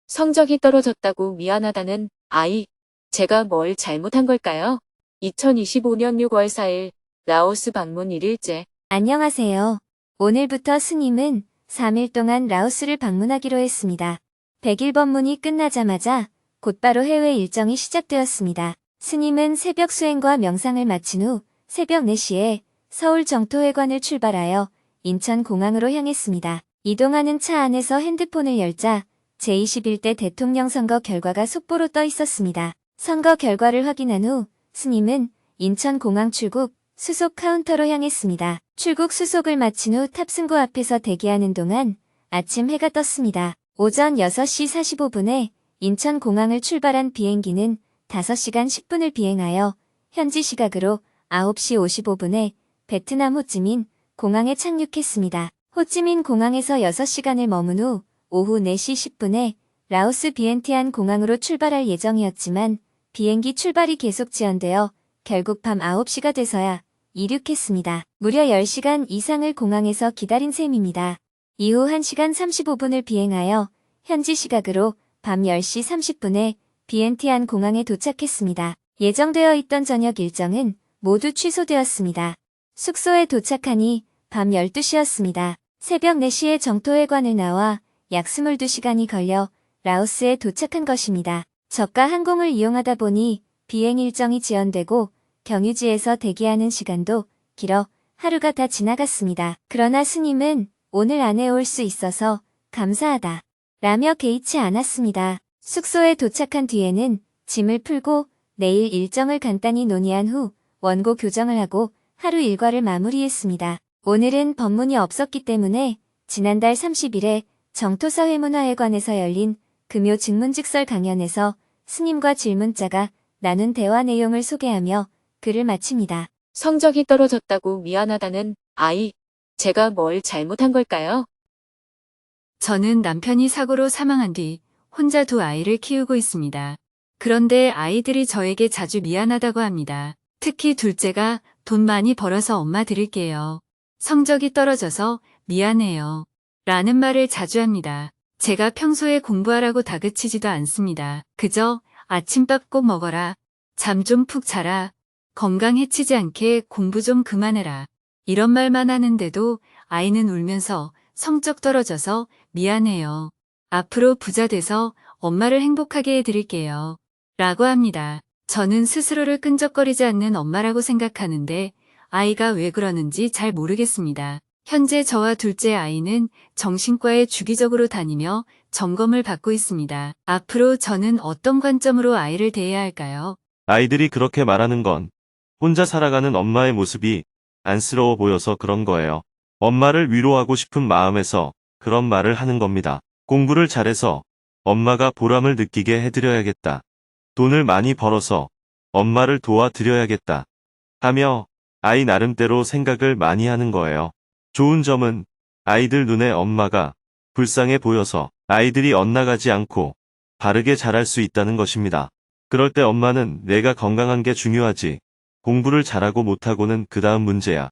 성적이 떨어졌다고 미안하다는 아이. 제가 뭘 잘못한 걸까요? 2025년 6월 4일 라오스 방문 1일째. 안녕하세요. 오늘부터 스님은 3일 동안 라오스를 방문하기로 했습니다. 100일 법문이 끝나자마자 곧바로 해외 일정이 시작되었습니다. 스님은 새벽 수행과 명상을 마친 후 새벽 4시에 서울 정토회관을 출발하여 인천공항으로 향했습니다. 이동하는 차 안에서 핸드폰을 열자 제21대 대통령 선거 결과가 속보로 떠 있었습니다. 선거 결과를 확인한 후 스님은 인천공항 출국 수속 카운터로 향했습니다. 출국 수속을 마친 후 탑승구 앞에서 대기하는 동안 아침 해가 떴습니다. 오전 6시 45분에 인천공항을 출발한 비행기는 5시간 10분을 비행하여 현지 시각으로 9시 55분에 베트남 호찌민 공항에 착륙했습니다. 호찌민 공항에서 6시간을 머문 후 오후 4시 10분에 라오스 비엔티안 공항으로 출발할 예정이었지만 비행기 출발이 계속 지연되어 결국 밤 9시가 돼서야 이륙했습니다. 무려 10시간 이상을 공항에서 기다린 셈입니다. 이후 1시간 35분을 비행하여 현지 시각으로 밤 10시 30분에 비엔티안 공항에 도착했습니다. 예정되어 있던 저녁 일정은 모두 취소되었습니다. 숙소에 도착하니 밤 12시였습니다. 새벽 4시에 정토회관을 나와 약 22시간이 걸려 라오스에 도착한 것입니다. 저가 항공을 이용하다 보니 비행 일정이 지연되고 경유지에서 대기하는 시간도 길어 하루가 다 지나갔습니다. 그러나 스님은 오늘 안에 올 수 있어서 감사하다 라며 개의치 않았습니다. 숙소에 도착한 뒤에는 짐을 풀고 내일 일정을 간단히 논의한 후 원고 교정을 하고 하루 일과를 마무리했습니다. 오늘은 법문이 없었기 때문에 지난달 30일에 정토사회문화회관에서 열린 금요 증문즉설 강연에서 스님과 질문자가 나눈 대화 내용을 소개하며 글을 마칩니다. 성적이 떨어졌다고 미안하다는 아이. 제가 뭘 잘못한 걸까요? 저는 남편이 사고로 사망한 뒤 혼자 두 아이를 키우고 있습니다. 그런데 아이들이 저에게 자주 미안하다고 합니다. 특히 둘째가 돈 많이 벌어서 엄마 드릴게요. 성적이 떨어져서 미안해요. 라는 말을 자주 합니다. 제가 평소에 공부하라고 다그치지도 않습니다. 그저 아침밥 꼭 먹어라. 잠 좀 푹 자라. 건강 해치지 않게 공부 좀 그만해라. 이런 말만 하는데도 아이는 울면서 성적 떨어져서 미안해요. 앞으로 부자 돼서 엄마를 행복하게 해드릴게요. 라고 합니다. 저는 스스로를 끈적거리지 않는 엄마라고 생각하는데 아이가 왜 그러는지 잘 모르겠습니다. 현재 저와 둘째 아이는 정신과에 주기적으로 다니며 점검을 받고 있습니다. 앞으로 저는 어떤 관점으로 아이를 대해야 할까요? 아이들이 그렇게 말하는 건 혼자 살아가는 엄마의 모습이 안쓰러워 보여서 그런 거예요. 엄마를 위로하고 싶은 마음에서 그런 말을 하는 겁니다. 공부를 잘해서 엄마가 보람을 느끼게 해드려야겠다. 돈을 많이 벌어서 엄마를 도와드려야겠다. 하며 아이 나름대로 생각을 많이 하는 거예요. 좋은 점은 아이들 눈에 엄마가 불쌍해 보여서 아이들이 엇나가지 않고 바르게 자랄 수 있다는 것입니다. 그럴 때 엄마는 내가 건강한 게 중요하지. 공부를 잘하고 못하고는 그 다음 문제야.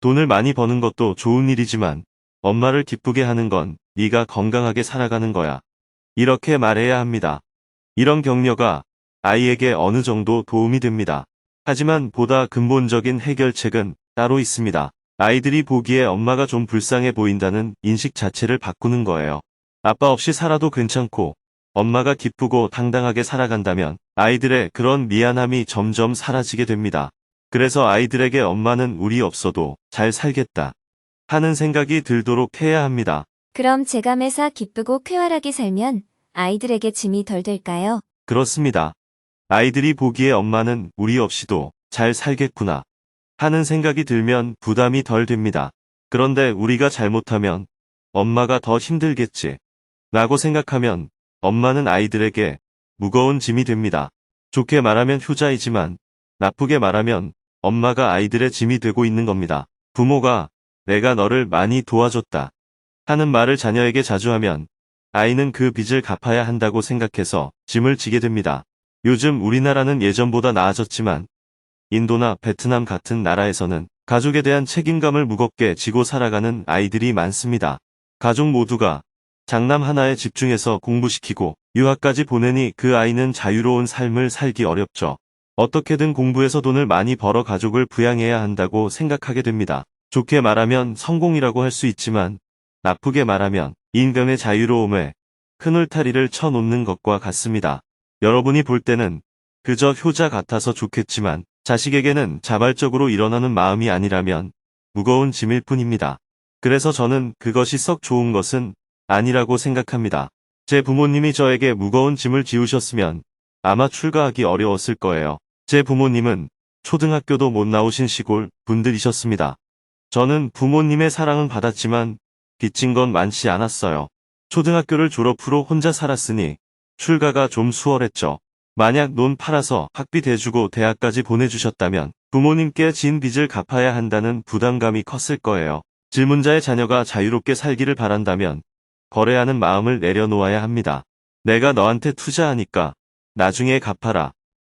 돈을 많이 버는 것도 좋은 일이지만 엄마를 기쁘게 하는 건 네가 건강하게 살아가는 거야. 이렇게 말해야 합니다. 이런 격려가 아이에게 어느 정도 도움이 됩니다. 하지만 보다 근본적인 해결책은 따로 있습니다. 아이들이 보기에 엄마가 좀 불쌍해 보인다는 인식 자체를 바꾸는 거예요. 아빠 없이 살아도 괜찮고 엄마가 기쁘고 당당하게 살아간다면 아이들의 그런 미안함이 점점 사라지게 됩니다. 그래서 아이들에게 엄마는 우리 없어도 잘 살겠다 하는 생각이 들도록 해야 합니다. 그럼 제가 매사 기쁘고 쾌활하게 살면 아이들에게 짐이 덜 될까요? 그렇습니다. 아이들이 보기에 엄마는 우리 없이도 잘 살겠구나 하는 생각이 들면 부담이 덜 됩니다. 그런데 우리가 잘못하면 엄마가 더 힘들겠지 라고 생각하면 엄마는 아이들에게 무거운 짐이 됩니다. 좋게 말하면 효자이지만 나쁘게 말하면 엄마가 아이들의 짐이 되고 있는 겁니다. 부모가 내가 너를 많이 도와줬다 하는 말을 자녀에게 자주 하면 아이는 그 빚을 갚아야 한다고 생각해서 짐을 지게 됩니다. 요즘 우리나라는 예전보다 나아졌지만 인도나 베트남 같은 나라에서는 가족에 대한 책임감을 무겁게 지고 살아가는 아이들이 많습니다. 가족 모두가 장남 하나에 집중해서 공부시키고 유학까지 보내니 그 아이는 자유로운 삶을 살기 어렵죠. 어떻게든 공부해서 돈을 많이 벌어 가족을 부양해야 한다고 생각하게 됩니다. 좋게 말하면 성공이라고 할 수 있지만 나쁘게 말하면 인간의 자유로움에 큰 울타리를 쳐놓는 것과 같습니다. 여러분이 볼 때는 그저 효자 같아서 좋겠지만 자식에게는 자발적으로 일어나는 마음이 아니라면 무거운 짐일 뿐입니다. 그래서 저는 그것이 썩 좋은 것은 아니라고 생각합니다. 제 부모님이 저에게 무거운 짐을 지우셨으면 아마 출가하기 어려웠을 거예요. 제 부모님은 초등학교도 못 나오신 시골 분들이셨습니다. 저는 부모님의 사랑은 받았지만 빚진 건 많지 않았어요. 초등학교를 졸업 후로 혼자 살았으니 출가가 좀 수월했죠. 만약 논 팔아서 학비 대주고 대학까지 보내주셨다면 부모님께 진 빚을 갚아야 한다는 부담감이 컸을 거예요. 질문자의 자녀가 자유롭게 살기를 바란다면 거래하는 마음을 내려놓아야 합니다. 내가 너한테 투자하니까 나중에 갚아라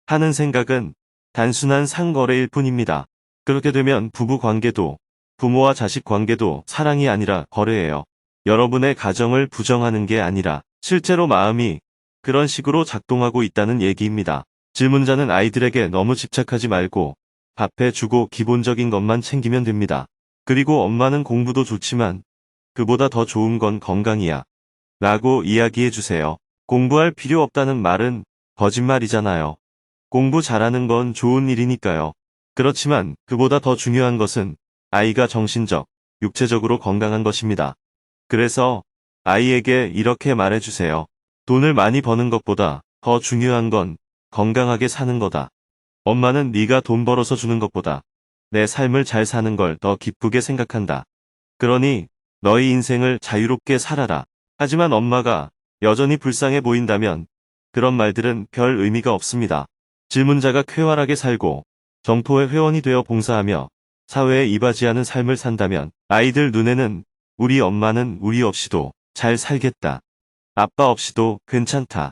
하는 생각은 단순한 상거래일 뿐입니다. 그렇게 되면 부부 관계도 부모와 자식 관계도 사랑이 아니라 거래예요. 여러분의 가정을 부정하는 게 아니라 실제로 마음이 그런 식으로 작동하고 있다는 얘기입니다. 질문자는 아이들에게 너무 집착하지 말고 밥해주고 기본적인 것만 챙기면 됩니다. 그리고 엄마는 공부도 좋지만 그보다 더 좋은 건 건강이야 라고 이야기해주세요. 공부할 필요 없다는 말은 거짓말이잖아요. 공부 잘하는 건 좋은 일이니까요. 그렇지만 그보다 더 중요한 것은 아이가 정신적, 육체적으로 건강한 것입니다. 그래서 아이에게 이렇게 말해주세요. 돈을 많이 버는 것보다 더 중요한 건 건강하게 사는 거다. 엄마는 네가 돈 벌어서 주는 것보다 내 삶을 잘 사는 걸 더 기쁘게 생각한다. 그러니 너희 인생을 자유롭게 살아라. 하지만 엄마가 여전히 불쌍해 보인다면 그런 말들은 별 의미가 없습니다. 질문자가 쾌활하게 살고 정토의 회원이 되어 봉사하며 사회에 이바지하는 삶을 산다면 아이들 눈에는 우리 엄마는 우리 없이도 잘 살겠다. 아빠 없이도 괜찮다.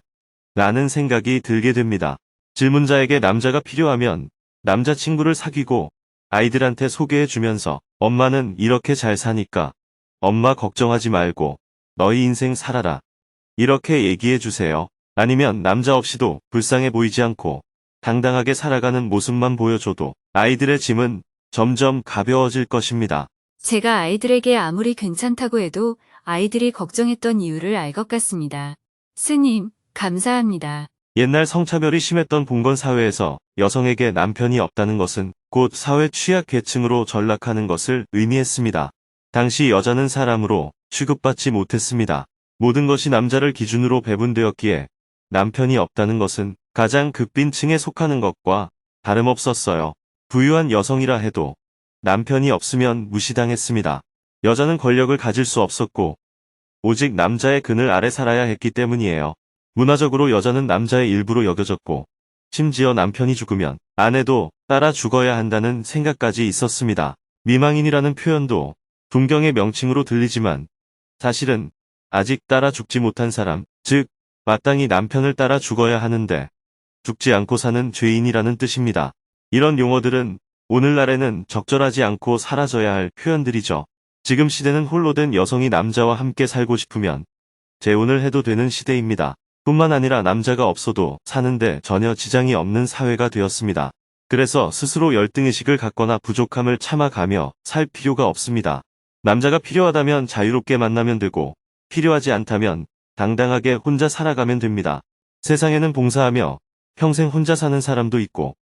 라는 생각이 들게 됩니다. 질문자에게 남자가 필요하면 남자친구를 사귀고 아이들한테 소개해주면서 엄마는 이렇게 잘 사니까 엄마 걱정하지 말고 너희 인생 살아라. 이렇게 얘기해주세요. 아니면 남자 없이도 불쌍해 보이지 않고 당당하게 살아가는 모습만 보여줘도 아이들의 짐은 점점 가벼워질 것입니다. 제가 아이들에게 아무리 괜찮다고 해도 아이들이 걱정했던 이유를 알 것 같습니다. 스님, 감사합니다. 옛날 성차별이 심했던 봉건 사회에서 여성에게 남편이 없다는 것은 곧 사회 취약 계층으로 전락하는 것을 의미했습니다. 당시 여자는 사람으로 취급받지 못했습니다. 모든 것이 남자를 기준으로 배분되었기에 남편이 없다는 것은 가장 극빈층에 속하는 것과 다름없었어요. 부유한 여성이라 해도 남편이 없으면 무시당했습니다. 여자는 권력을 가질 수 없었고 오직 남자의 그늘 아래 살아야 했기 때문이에요. 문화적으로 여자는 남자의 일부로 여겨졌고 심지어 남편이 죽으면 아내도 따라 죽어야 한다는 생각까지 있었습니다. 미망인이라는 표현도 동경의 명칭으로 들리지만 사실은 아직 따라 죽지 못한 사람, 즉 마땅히 남편을 따라 죽어야 하는데 죽지 않고 사는 죄인이라는 뜻입니다. 이런 용어들은 오늘날에는 적절하지 않고 사라져야 할 표현들이죠. 지금 시대는 홀로 된 여성이 남자와 함께 살고 싶으면 재혼을 해도 되는 시대입니다. 뿐만 아니라 남자가 없어도 사는데 전혀 지장이 없는 사회가 되었습니다. 그래서 스스로 열등의식을 갖거나 부족함을 참아가며 살 필요가 없습니다. 남자가 필요하다면 자유롭게 만나면 되고 필요하지 않다면 당당하게 혼자 살아가면 됩니다. 세상에는 봉사하며 평생 혼자 사는 사람도 있고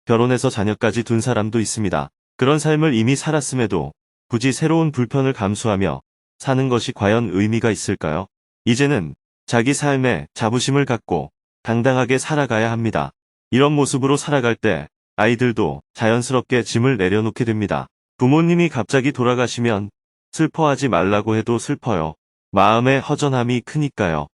결혼해서 자녀까지 둔 사람도 있습니다. 그런 삶을 이미 살았음에도 굳이 새로운 불편을 감수하며 사는 것이 과연 의미가 있을까요? 이제는 자기 삶에 자부심을 갖고 당당하게 살아가야 합니다. 이런 모습으로 살아갈 때 아이들도 자연스럽게 짐을 내려놓게 됩니다. 부모님이 갑자기 돌아가시면 슬퍼하지 말라고 해도 슬퍼요. 마음의 허전함이 크니까요.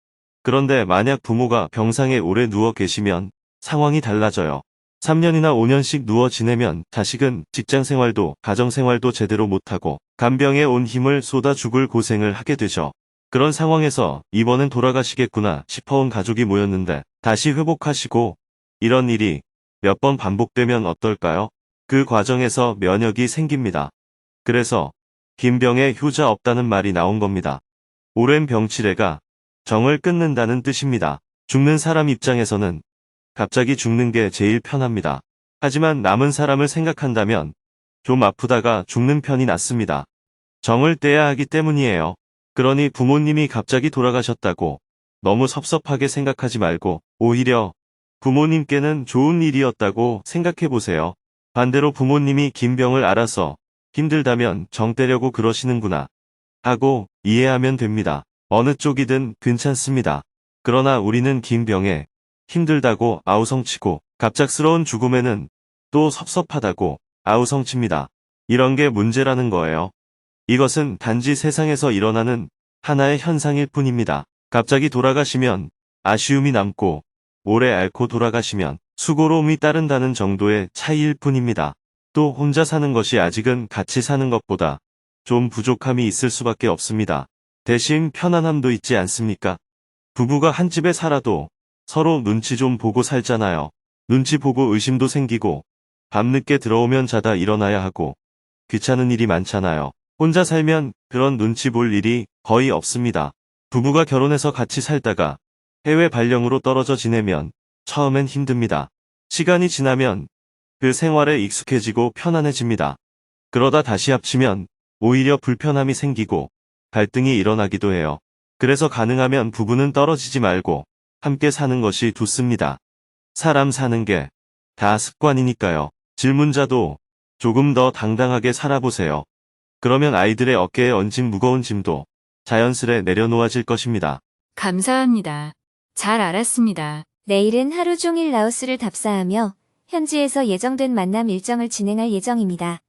그런데 만약 부모가 병상에 오래 누워 계시면 상황이 달라져요. 3년이나 5년씩 누워 지내면 자식은 직장생활도 가정생활도 제대로 못하고 간병에 온 힘을 쏟아 죽을 고생을 하게 되죠. 그런 상황에서 이번엔 돌아가시겠구나 싶어온 가족이 모였는데 다시 회복하시고 이런 일이 몇 번 반복되면 어떨까요? 그 과정에서 면역이 생깁니다. 그래서 긴 병에 효자 없다는 말이 나온 겁니다. 오랜 병치레가 정을 끊는다는 뜻입니다. 죽는 사람 입장에서는 갑자기 죽는 게 제일 편합니다. 하지만 남은 사람을 생각한다면 좀 아프다가 죽는 편이 낫습니다. 정을 떼야 하기 때문이에요. 그러니 부모님이 갑자기 돌아가셨다고 너무 섭섭하게 생각하지 말고 오히려 부모님께는 좋은 일이었다고 생각해 보세요. 반대로 부모님이 긴 병을 앓아서 힘들다면 정 떼려고 그러시는구나 하고 이해하면 됩니다. 어느 쪽이든 괜찮습니다. 그러나 우리는 긴 병에 힘들다고 아우성치고 갑작스러운 죽음에는 또 섭섭하다고 아우성칩니다. 이런 게 문제라는 거예요. 이것은 단지 세상에서 일어나는 하나의 현상일 뿐입니다. 갑자기 돌아가시면 아쉬움이 남고 오래 앓고 돌아가시면 수고로움이 따른다는 정도의 차이일 뿐입니다. 또 혼자 사는 것이 아직은 같이 사는 것보다 좀 부족함이 있을 수밖에 없습니다. 대신 편안함도 있지 않습니까? 부부가 한 집에 살아도 서로 눈치 좀 보고 살잖아요. 눈치 보고 의심도 생기고 밤늦게 들어오면 자다 일어나야 하고 귀찮은 일이 많잖아요. 혼자 살면 그런 눈치 볼 일이 거의 없습니다. 부부가 결혼해서 같이 살다가 해외 발령으로 떨어져 지내면 처음엔 힘듭니다. 시간이 지나면 그 생활에 익숙해지고 편안해집니다. 그러다 다시 합치면 오히려 불편함이 생기고 갈등이 일어나기도 해요. 그래서 가능하면 부부는 떨어지지 말고 함께 사는 것이 좋습니다. 사람 사는 게 다 습관이니까요. 질문자도 조금 더 당당하게 살아보세요. 그러면 아이들의 어깨에 얹힌 무거운 짐도 자연스레 내려놓아질 것입니다. 감사합니다. 잘 알았습니다. 내일은 하루 종일 라오스를 답사하며 현지에서 예정된 만남 일정을 진행할 예정입니다.